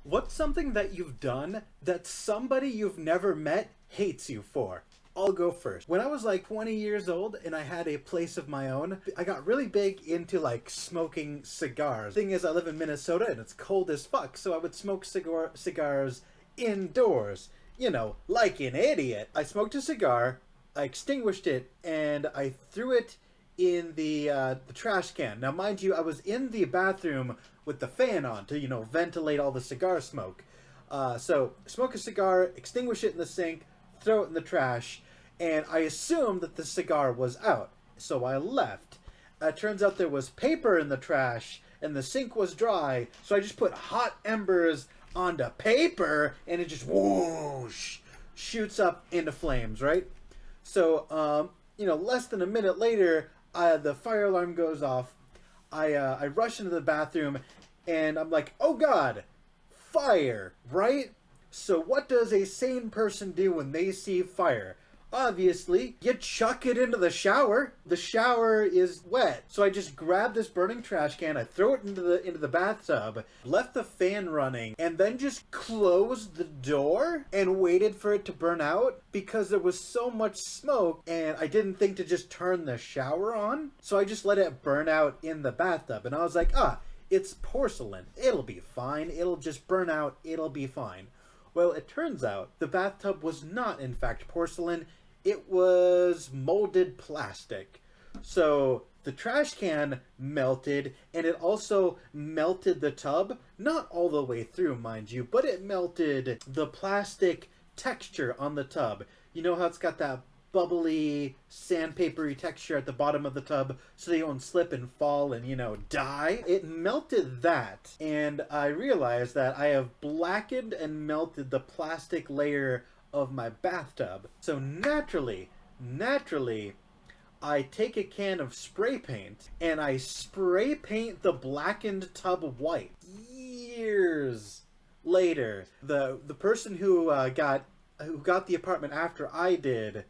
What's something that you've done that somebody you've never met hates you for? I'll go first. When I was like 20 years old and I had a place of my own, I got really big into like smoking cigars. Thing is, I live in Minnesota and it's cold as fuck, so I would smoke cigars indoors. You know, like an idiot. I smoked a cigar, I extinguished it, and I threw it in the trash can. Now, mind you, I was in the bathroom with the fan on to ventilate all the cigar smoke. So smoke a cigar, extinguish it in the sink, throw it in the trash, and I assumed that the cigar was out. So I left. Turns out there was paper in the trash, and the sink was dry. So I just put hot embers onto paper, and it just whoosh shoots up into flames, right? So, less than a minute later, the fire alarm goes off. I rush into the bathroom, and I'm like, oh god, fire, right? So what does a sane person do when they see fire? Obviously, you chuck it into the shower. The shower is wet. So I just grabbed this burning trash can, I throw it into the bathtub, left the fan running, and then just closed the door and waited for it to burn out because there was so much smoke and I didn't think to just turn the shower on. So I just let it burn out in the bathtub, and I was like, it's porcelain. It'll be fine. It'll just burn out. It'll be fine. Well, it turns out the bathtub was not, in fact, porcelain. It was molded plastic. So the trash can melted, and it also melted the tub. Not all the way through, mind you, but it melted the plastic texture on the tub. You know how it's got that bubbly, sandpapery texture at the bottom of the tub so they don't slip and fall and, die? It melted that, and I realized that I have blackened and melted the plastic layer of my bathtub. So naturally, I take a can of spray paint and I spray paint the blackened tub white. Years later, the person who got the apartment after I did,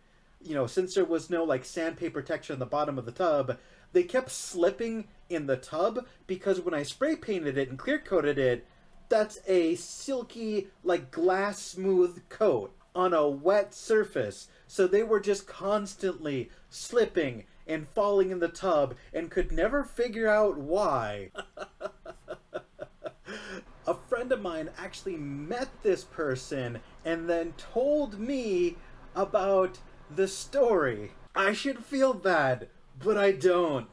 since there was no like sandpaper texture on the bottom of the tub, they kept slipping in the tub because when I spray painted it and clear coated it, that's a silky, like glass smooth coat on a wet surface. So they were just constantly slipping and falling in the tub and could never figure out why. A friend of mine actually met this person and then told me about the story. I should feel bad, but I don't.